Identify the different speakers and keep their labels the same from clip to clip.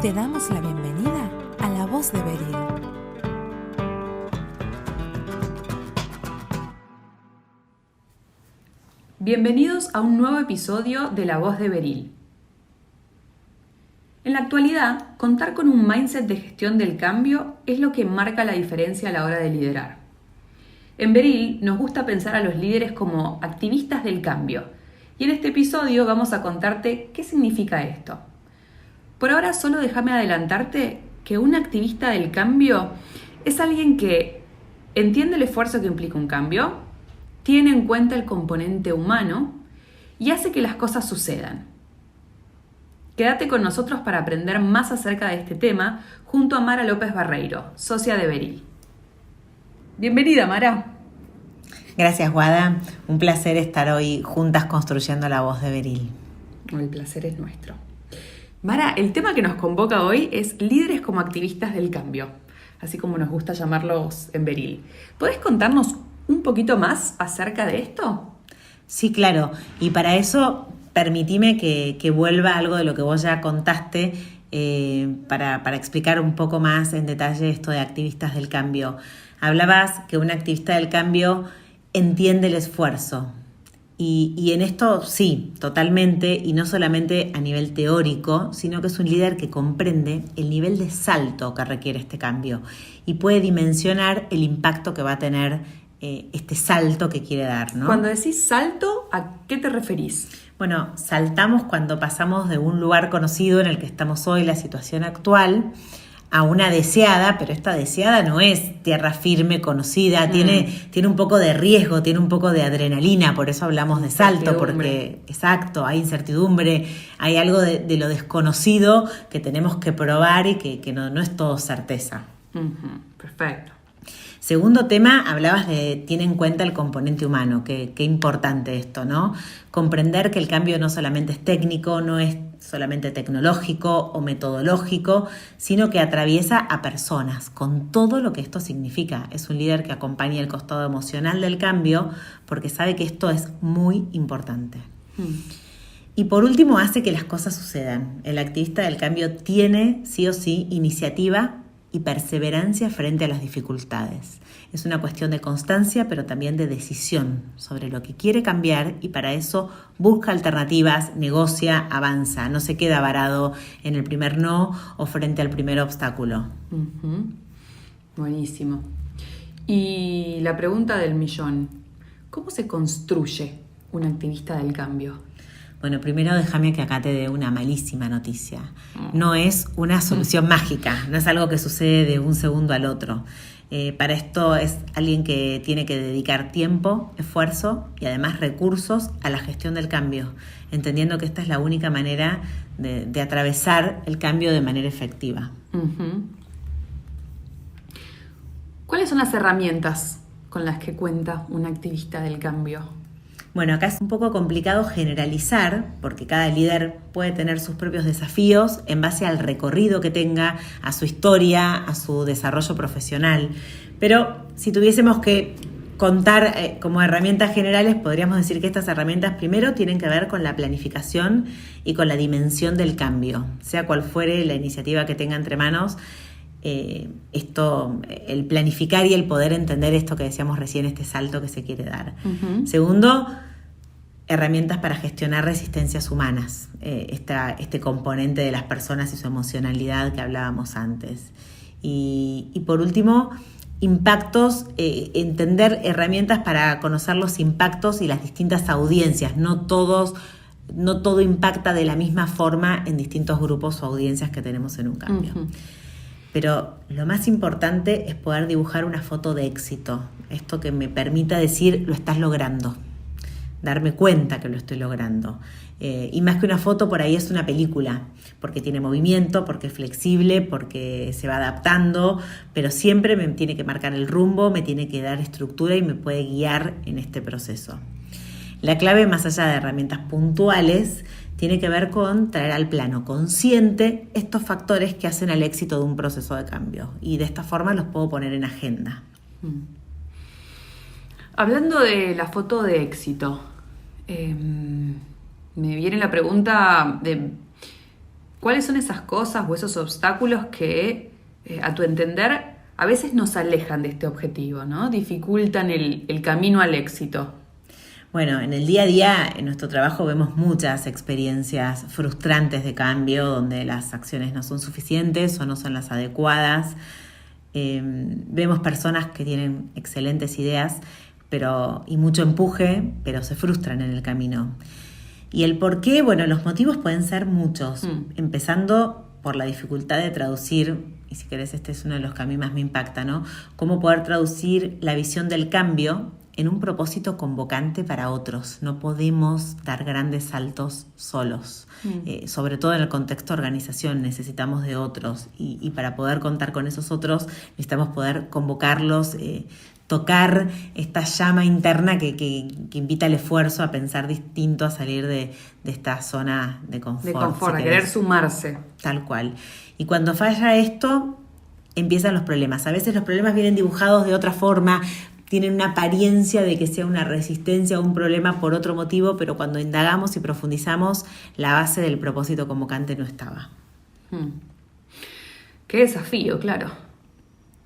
Speaker 1: Te damos la bienvenida a La Voz de Beril.
Speaker 2: Bienvenidos a un nuevo episodio de La Voz de Beril. En la actualidad, contar con un mindset de gestión del cambio es lo que marca la diferencia a la hora de liderar. En Beril nos gusta pensar a los líderes como activistas del cambio, y en este episodio vamos a contarte qué significa esto. Por ahora solo déjame adelantarte que un activista del cambio es alguien que entiende el esfuerzo que implica un cambio, tiene en cuenta el componente humano y hace que las cosas sucedan. Quédate con nosotros para aprender más acerca de este tema junto a Mara López Barreiro, socia de Beril. Bienvenida, Mara.
Speaker 3: Gracias, Guada. Un placer estar hoy juntas construyendo La Voz de Beril.
Speaker 2: El placer es nuestro. Mara, el tema que nos convoca hoy es líderes como activistas del cambio, así como nos gusta llamarlos en Beril. ¿Podés contarnos un poquito más acerca de esto?
Speaker 3: Sí, claro. Y para eso, permitime que vuelva algo de lo que vos ya contaste para explicar un poco más en detalle esto de activistas del cambio. Hablabas que un activista del cambio entiende el esfuerzo. Y en esto sí, totalmente, y no solamente a nivel teórico, sino que es un líder que comprende el nivel de salto que requiere este cambio y puede dimensionar el impacto que va a tener este salto que quiere dar, ¿no?
Speaker 2: Cuando decís salto, ¿a qué te referís?
Speaker 3: Bueno, saltamos cuando pasamos de un lugar conocido en el que estamos hoy, la situación actual, a una deseada, pero esta deseada no es tierra firme, conocida, tiene un poco de riesgo, tiene un poco de adrenalina, por eso hablamos de salto, porque, exacto, hay incertidumbre, hay algo de lo desconocido que tenemos que probar y que no es todo certeza.
Speaker 2: Perfecto.
Speaker 3: Segundo tema, hablabas de tiene en cuenta el componente humano, qué importante esto, ¿no? Comprender que el cambio no solamente es técnico, no es solamente tecnológico o metodológico, sino que atraviesa a personas con todo lo que esto significa. Es un líder que acompaña el costado emocional del cambio porque sabe que esto es muy importante. Y por último, hace que las cosas sucedan. El activista del cambio tiene sí o sí iniciativa y perseverancia frente a las dificultades. Es una cuestión de constancia, pero también de decisión sobre lo que quiere cambiar y para eso busca alternativas, negocia, avanza, no se queda varado en el primer no o frente al primer obstáculo.
Speaker 2: Buenísimo. Y la pregunta del millón, ¿cómo se construye un activista del cambio?
Speaker 3: Bueno, primero déjame que acá te dé una malísima noticia. No es una solución mágica, no es algo que sucede de un segundo al otro. Para esto es alguien que tiene que dedicar tiempo, esfuerzo y además recursos a la gestión del cambio, entendiendo que esta es la única manera de atravesar el cambio de manera efectiva.
Speaker 2: ¿Cuáles son las herramientas con las que cuenta un activista del cambio?
Speaker 3: Bueno, acá es un poco complicado generalizar porque cada líder puede tener sus propios desafíos en base al recorrido que tenga, a su historia, a su desarrollo profesional. Pero si tuviésemos que contar como herramientas generales, podríamos decir que estas herramientas primero tienen que ver con la planificación y con la dimensión del cambio, sea cual fuere la iniciativa que tenga entre manos. El planificar y el poder entender esto que decíamos recién, este salto que se quiere dar. Segundo, herramientas para gestionar resistencias humanas, este componente de las personas y su emocionalidad que hablábamos antes. Y por último, impactos, entender herramientas para conocer los impactos y las distintas audiencias. No todo impacta de la misma forma en distintos grupos o audiencias que tenemos en un cambio. Pero lo más importante es poder dibujar una foto de éxito. Esto que me permita decir, lo estás logrando. Darme cuenta que lo estoy logrando. Y más que una foto, por ahí es una película. Porque tiene movimiento, porque es flexible, porque se va adaptando. Pero siempre me tiene que marcar el rumbo, me tiene que dar estructura y me puede guiar en este proceso. La clave, más allá de herramientas puntuales, tiene que ver con traer al plano consciente estos factores que hacen al éxito de un proceso de cambio. Y de esta forma los puedo poner en agenda.
Speaker 2: Hablando de la foto de éxito, me viene la pregunta de ¿Cuáles son esas cosas o esos obstáculos que, a tu entender, a veces nos alejan de este objetivo, ¿no? Dificultan el camino al éxito?
Speaker 3: Bueno, en el día a día, en nuestro trabajo, vemos muchas experiencias frustrantes de cambio, donde las acciones no son suficientes o no son las adecuadas. Vemos personas que tienen excelentes ideas y mucho empuje, pero se frustran en el camino. Y el por qué, bueno, los motivos pueden ser muchos, empezando por la dificultad de traducir, y si querés este es uno de los que a mí más me impacta, ¿no? Cómo poder traducir la visión del cambio en un propósito convocante para otros. No podemos dar grandes saltos solos, sobre todo en el contexto de organización necesitamos de otros y para poder contar con esos otros necesitamos poder convocarlos, tocar esta llama interna que invita al esfuerzo, a pensar distinto, a salir de esta zona de confort.
Speaker 2: De confort, a querer sumarse.
Speaker 3: Tal cual. Y cuando falla esto, empiezan los problemas. A veces los problemas vienen dibujados de otra forma, tienen una apariencia de que sea una resistencia o un problema por otro motivo, pero cuando indagamos y profundizamos, la base del propósito convocante no estaba.
Speaker 2: Qué desafío, claro.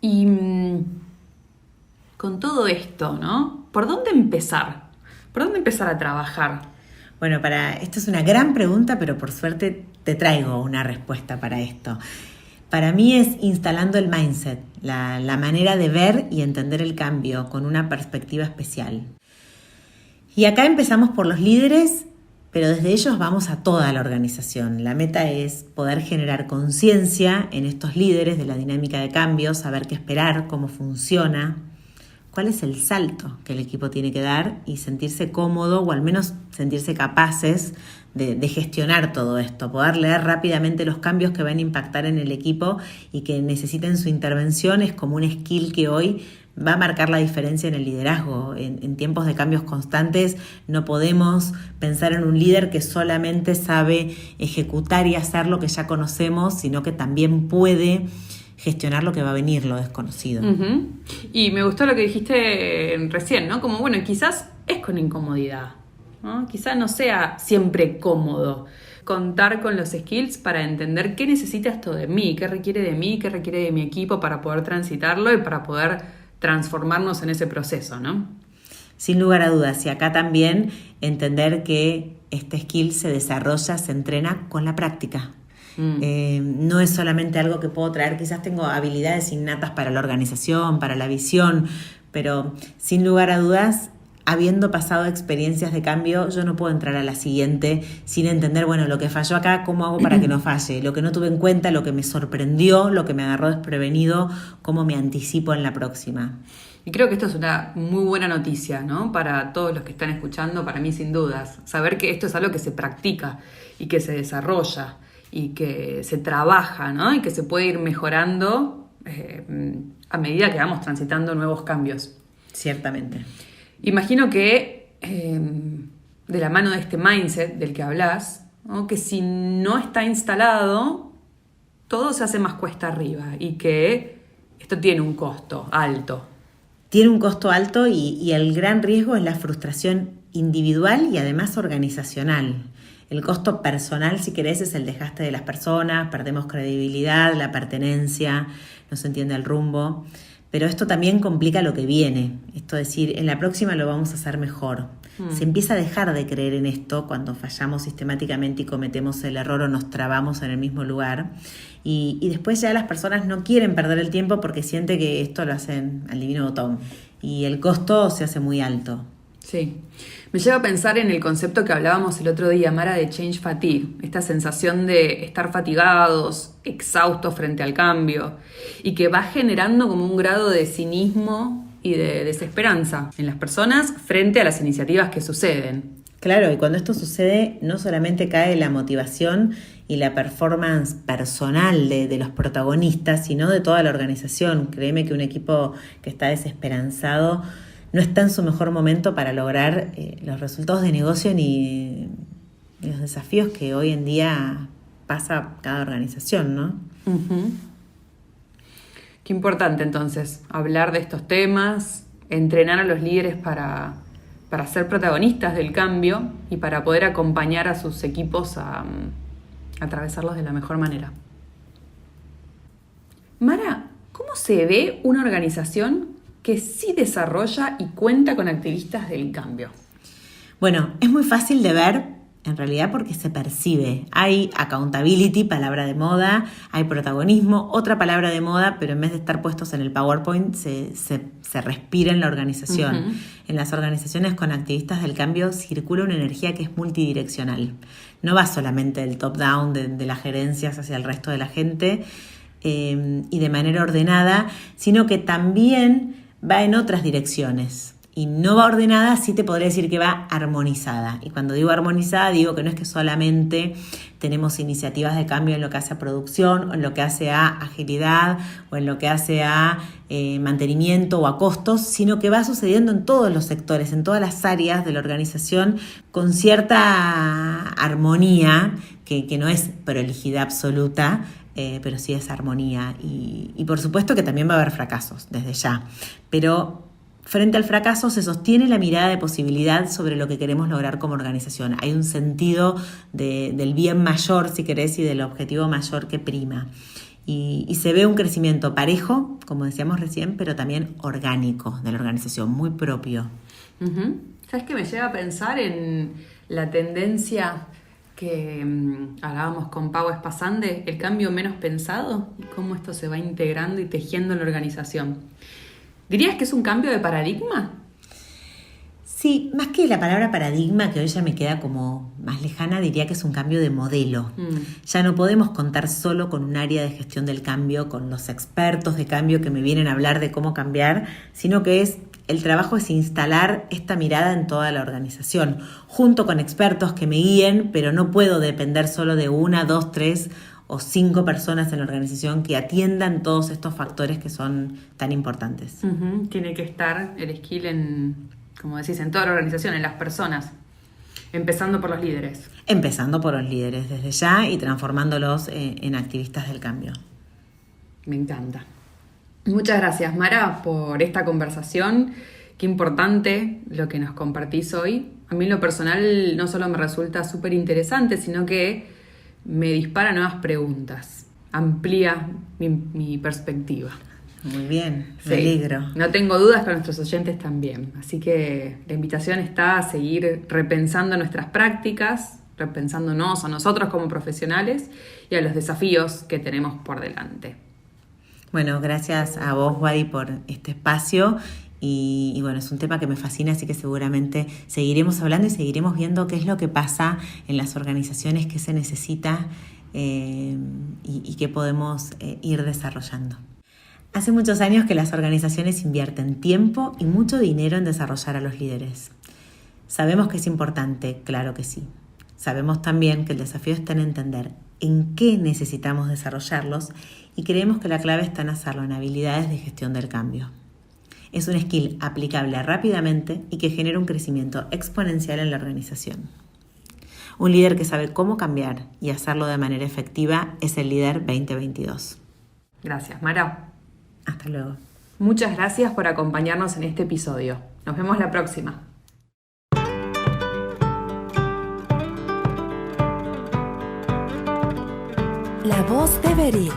Speaker 2: Y con todo esto, ¿no? ¿Por dónde empezar? ¿Por dónde empezar a trabajar?
Speaker 3: Bueno, esto es una gran pregunta, pero por suerte te traigo una respuesta para esto. Para mí es instalando el mindset, la manera de ver y entender el cambio con una perspectiva especial. Y acá empezamos por los líderes, pero desde ellos vamos a toda la organización. La meta es poder generar conciencia en estos líderes de la dinámica de cambio, saber qué esperar, cómo funciona, cuál es el salto que el equipo tiene que dar y sentirse cómodo o al menos sentirse capaces de gestionar todo esto, poder leer rápidamente los cambios que van a impactar en el equipo y que necesiten su intervención es como un skill que hoy va a marcar la diferencia en el liderazgo. En tiempos de cambios constantes no podemos pensar en un líder que solamente sabe ejecutar y hacer lo que ya conocemos, sino que también puede gestionar lo que va a venir, lo desconocido.
Speaker 2: Y me gustó lo que dijiste recién, ¿no? Como, bueno, quizás es con incomodidad, ¿no? Quizás no sea siempre cómodo contar con los skills para entender qué necesita esto de mí, qué requiere de mí, qué requiere de mi equipo para poder transitarlo y para poder transformarnos en ese proceso, ¿no?
Speaker 3: Sin lugar a dudas, y acá también entender que este skill se desarrolla, se entrena con la práctica. No es solamente algo que puedo traer, quizás tengo habilidades innatas para la organización, para la visión, pero sin lugar a dudas, habiendo pasado experiencias de cambio, yo no puedo entrar a la siguiente sin entender, bueno, lo que falló acá, cómo hago para que no falle, lo que no tuve en cuenta, lo que me sorprendió, lo que me agarró desprevenido, cómo me anticipo en la próxima.
Speaker 2: Y creo que esto es una muy buena noticia, ¿no? Para todos los que están escuchando, para mí sin dudas, saber que esto es algo que se practica y que se desarrolla y que se trabaja, ¿no? Y que se puede ir mejorando a medida que vamos transitando nuevos cambios.
Speaker 3: Ciertamente.
Speaker 2: Imagino que de la mano de este mindset del que hablas, ¿no? Que si no está instalado, todo se hace más cuesta arriba y que esto tiene un costo alto.
Speaker 3: Tiene un costo alto y el gran riesgo es la frustración individual y además organizacional. El costo personal, si querés, es el desgaste de las personas, perdemos credibilidad, la pertenencia, no se entiende el rumbo. Pero esto también complica lo que viene. Esto es decir, en la próxima lo vamos a hacer mejor. Se empieza a dejar de creer en esto cuando fallamos sistemáticamente y cometemos el error o nos trabamos en el mismo lugar. Y después ya las personas no quieren perder el tiempo porque sienten que esto lo hacen al divino botón. Y el costo se hace muy alto.
Speaker 2: Sí. Me lleva a pensar en el concepto que hablábamos el otro día, Mara, de change fatigue, esta sensación de estar fatigados, exhaustos frente al cambio y que va generando como un grado de cinismo y de desesperanza en las personas frente a las iniciativas que suceden.
Speaker 3: Claro, y cuando esto sucede no solamente cae la motivación y la performance personal de los protagonistas, sino de toda la organización. Créeme que un equipo que está desesperanzado no está en su mejor momento para lograr los resultados de negocio ni los desafíos que hoy en día pasa cada organización, ¿no?
Speaker 2: Qué importante entonces hablar de estos temas, entrenar a los líderes para ser protagonistas del cambio y para poder acompañar a sus equipos a atravesarlos de la mejor manera. Mara, ¿cómo se ve una organización que sí desarrolla y cuenta con activistas del cambio?
Speaker 3: Bueno, es muy fácil de ver, en realidad, porque se percibe. Hay accountability, palabra de moda, hay protagonismo, otra palabra de moda, pero en vez de estar puestos en el PowerPoint, se respira en la organización. Uh-huh. En las organizaciones con activistas del cambio circula una energía que es multidireccional. No va solamente del top-down, de las gerencias hacia el resto de la gente, y de manera ordenada, sino que también va en otras direcciones. Y no va ordenada, sí te podría decir que va armonizada. Y cuando digo armonizada, digo que no es que solamente tenemos iniciativas de cambio en lo que hace a producción, o en lo que hace a agilidad, o en lo que hace a mantenimiento o a costos, sino que va sucediendo en todos los sectores, en todas las áreas de la organización, con cierta armonía, que no es prolijidad absoluta, pero sí es armonía. Y por supuesto que también va a haber fracasos, desde ya. Pero frente al fracaso se sostiene la mirada de posibilidad sobre lo que queremos lograr como organización. Hay un sentido del bien mayor, si querés, y del objetivo mayor que prima. Y se ve un crecimiento parejo, como decíamos recién, pero también orgánico de la organización, muy propio.
Speaker 2: Uh-huh. ¿Sabes qué me lleva a pensar en la tendencia que hablábamos con Pau Espasande, el cambio menos pensado, y cómo esto se va integrando y tejiendo en la organización? ¿Dirías que es un cambio de paradigma?
Speaker 3: Sí, más que la palabra paradigma, que hoy ya me queda como más lejana, diría que es un cambio de modelo. Ya no podemos contar solo con un área de gestión del cambio, con los expertos de cambio que me vienen a hablar de cómo cambiar, sino que el trabajo es instalar esta mirada en toda la organización, junto con expertos que me guíen, pero no puedo depender solo de 1, 2, 3 o 5 personas en la organización que atiendan todos estos factores que son tan importantes.
Speaker 2: Uh-huh. Tiene que estar el skill en, como decís, en toda la organización, en las personas, empezando por los líderes.
Speaker 3: Empezando por los líderes desde ya y transformándolos en activistas del cambio.
Speaker 2: Me encanta. Muchas gracias, Mara, por esta conversación. Qué importante lo que nos compartís hoy. A mí en lo personal no solo me resulta súper interesante, sino que me dispara nuevas preguntas, amplía mi perspectiva.
Speaker 3: Muy bien,
Speaker 2: sí,
Speaker 3: me alegro.
Speaker 2: No tengo dudas que nuestros oyentes también. Así que la invitación está a seguir repensando nuestras prácticas, repensándonos a nosotros como profesionales y a los desafíos que tenemos por delante.
Speaker 3: Bueno, gracias a vos, Wadi, por este espacio. Y bueno, es un tema que me fascina, así que seguramente seguiremos hablando y seguiremos viendo qué es lo que pasa en las organizaciones, qué se necesita y qué podemos ir desarrollando. Hace muchos años que las organizaciones invierten tiempo y mucho dinero en desarrollar a los líderes. Sabemos que es importante, claro que sí. Sabemos también que el desafío está en entender en qué necesitamos desarrollarlos y creemos que la clave está en hacerlo en habilidades de gestión del cambio. Es un skill aplicable rápidamente y que genera un crecimiento exponencial en la organización. Un líder que sabe cómo cambiar y hacerlo de manera efectiva es el líder 2022.
Speaker 2: Gracias, Mara.
Speaker 3: Hasta luego.
Speaker 2: Muchas gracias por acompañarnos en este episodio. Nos vemos la próxima.
Speaker 1: La voz de Beril.